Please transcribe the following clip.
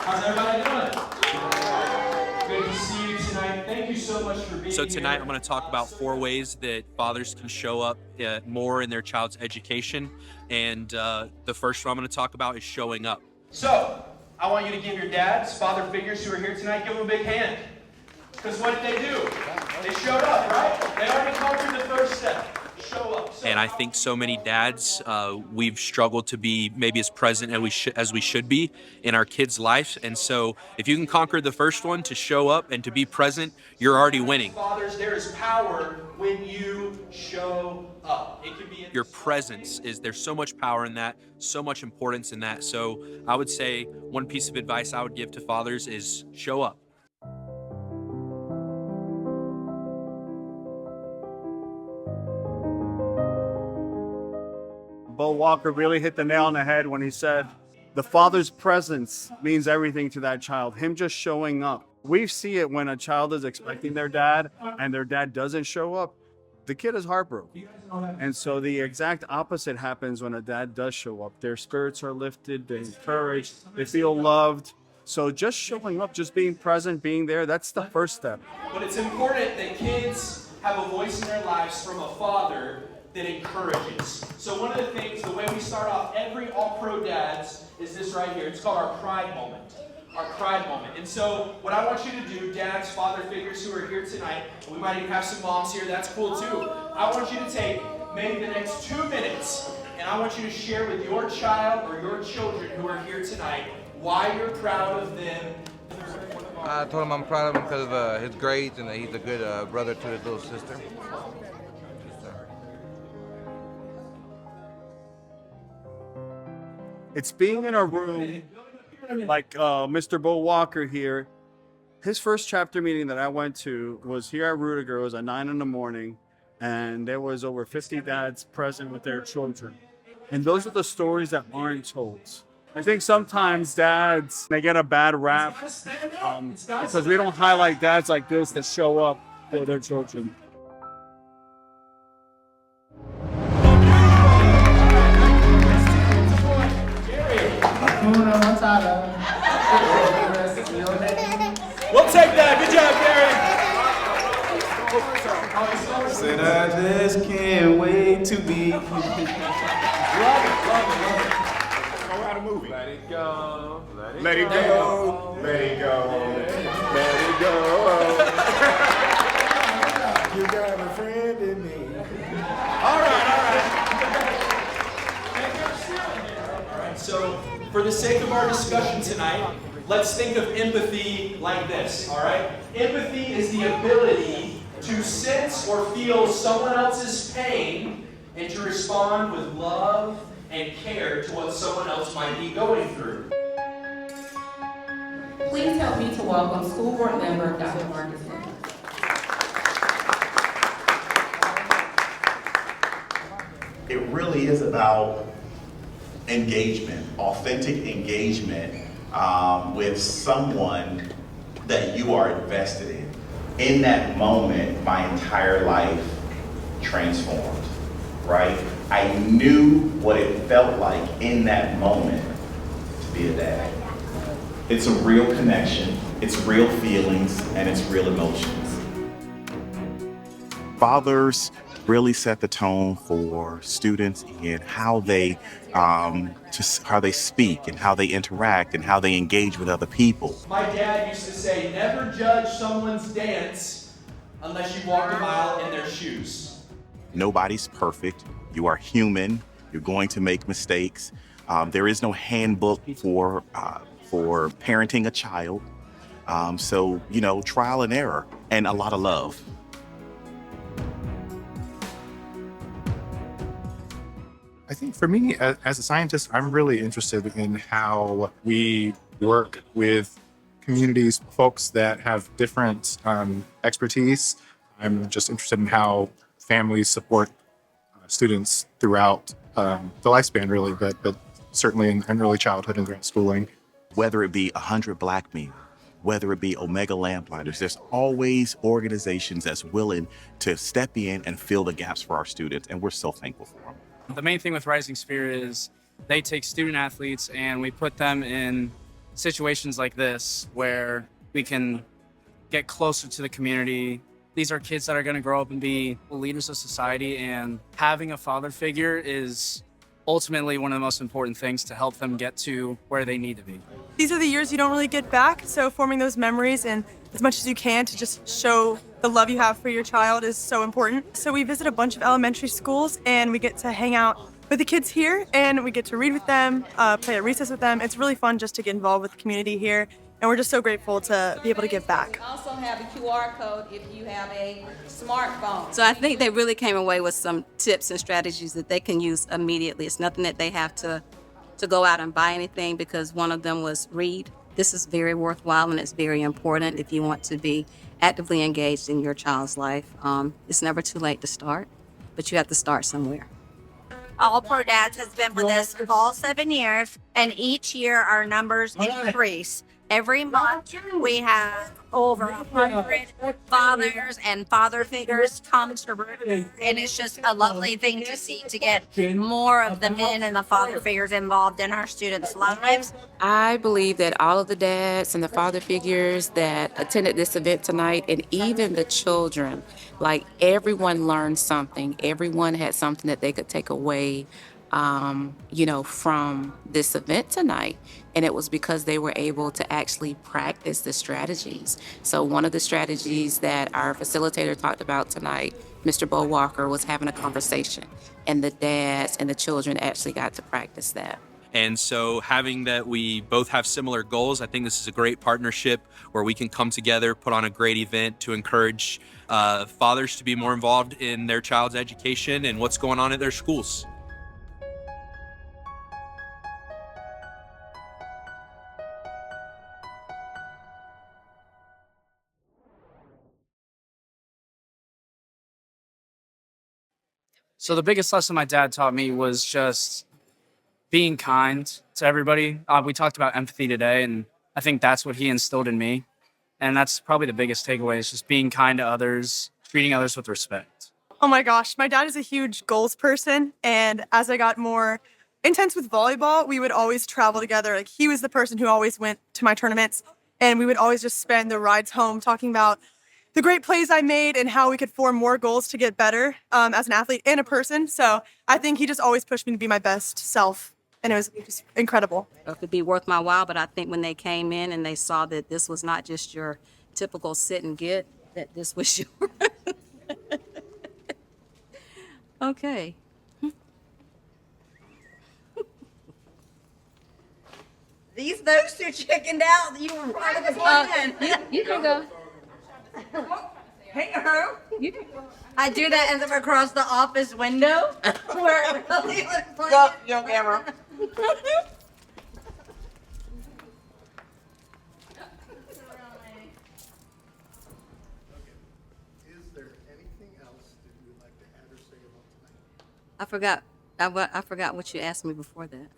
How's everybody doing? Good to see you tonight. Thank you so much for being here. So tonight I'm going to talk about 4 ways that fathers can show up more in their child's education. And the first one I'm going to talk about is showing up. So, I want you to give your dads, father figures who are here tonight, give them a big hand. Because what did they do? They showed up, right? They already conquered the first step. Show up. And I think so many dads, we've struggled to be maybe as present as we should be in our kids' lives. And so if you can conquer the first one, to show up and to be present, you're already winning. Fathers, there is power when you show up. It can be your presence there's so much power in that, so much importance in that. So I would say one piece of advice I would give to fathers is show up. Bo Walker really hit the nail on the head when he said the father's presence means everything to that child. Him just showing up. We see it when a child is expecting their dad and their dad doesn't show up. The kid is heartbroken. And so the exact opposite happens when a dad does show up. Their spirits are lifted, they're encouraged, they feel loved. So just showing up, just being present, being there, that's the first step. But it's important that kids have a voice in their lives from a father that encourages. So one of the things, the way we start off every All-Pro Dads is this right here. It's called our pride moment. Our pride moment. And so what I want you to do, dads, father figures who are here tonight, we might even have some moms here, that's cool too. I want you to take maybe the next 2 minutes and I want you to share with your child or your children who are here tonight why you're proud of them. I told him I'm proud of him because of his grades and that he's a good brother to his little sister. It's being in a room like Mr. Bo Walker here. His first chapter meeting that I went to was here at Ruediger. It was at 9 in the morning, and there was over 50 dads present with their children. And those are the stories that aren't told. I think sometimes dads, they get a bad rap because we don't highlight dads like this that show up for their children. We'll take that. Good job, Gary. Said I just can't wait to be. Love it. Go out a movie. Let it go. Let it go. Let it go. Let it go. You got a friend in me. All right. So, for the sake of our discussion tonight, let's think of empathy like this, all right? Empathy is the ability to sense or feel someone else's pain and to respond with love and care to what someone else might be going through. Please help me to welcome School Board Member Dr. Marcus. It really is about engagement, authentic engagement with someone that you are invested in. In that moment, my entire life transformed, right? I knew what it felt like in that moment to be a dad. It's a real connection, it's real feelings, and it's real emotions. Fathers really set the tone for students in how they speak and how they interact and how they engage with other people. My dad used to say, never judge someone's dance unless you walked a mile in their shoes. Nobody's perfect. You are human. You're going to make mistakes. There is no handbook for parenting a child. So, trial and error and a lot of love. I think for me, as a scientist, I'm really interested in how we work with communities, folks that have different expertise. I'm just interested in how families support students throughout the lifespan, really, but certainly in early childhood and throughout schooling. Whether it be 100 Black Men, whether it be Omega Lamplighters, there's always organizations that's willing to step in and fill the gaps for our students, and we're so thankful for them. The main thing with Rising Spirit is they take student athletes and we put them in situations like this where we can get closer to the community. These are kids that are going to grow up and be leaders of society, and having a father figure is ultimately one of the most important things to help them get to where they need to be. These are the years you don't really get back, so forming those memories and as much as you can to just show the love you have for your child is so important. So we visit a bunch of elementary schools and we get to hang out with the kids here and we get to read with them, play at recess with them. It's really fun just to get involved with the community here, and we're just so grateful to be able to give back. We also have a QR code if you have a smartphone. So I think they really came away with some tips and strategies that they can use immediately. It's nothing that they have to go out and buy anything, because one of them was read. This is very worthwhile and it's very important if you want to be actively engaged in your child's life. It's never too late to start, but you have to start somewhere. All Pro Dads has been with us all 7 years, and each year our numbers increase. Every month we have over 100 fathers and father figures come to root, and it's just a lovely thing to see, to get more of the men and the father figures involved in our students' lives. I believe that all of the dads and the father figures that attended this event tonight, and even the children, like everyone learned something. Everyone had something that they could take away from this event tonight. And it was because they were able to actually practice the strategies. So one of the strategies that our facilitator talked about tonight, Mr. Bo Walker, was having a conversation. And the dads and the children actually got to practice that. And so having that we both have similar goals, I think this is a great partnership where we can come together, put on a great event to encourage fathers to be more involved in their child's education and what's going on at their schools. So the biggest lesson my dad taught me was just being kind to everybody. We talked about empathy today, and I think that's what he instilled in me. And that's probably the biggest takeaway, is just being kind to others, treating others with respect. Oh my gosh, my dad is a huge goals person, and as I got more intense with volleyball, we would always travel together. Like, he was the person who always went to my tournaments, and we would always just spend the rides home talking about the great plays I made and how we could form more goals to get better as an athlete and a person. So I think he just always pushed me to be my best self, and it was just incredible. It could be worth my while, but I think when they came in and they saw that this was not just your typical sit and get, that this was your... Okay. Those two chickened out. You were part of the plan. You can go. Hey, her. I do that as I'm across the office window where it really looks like. Go, young camera. Is there anything else that you would like to add or say about tonight? I forgot what you asked me before that.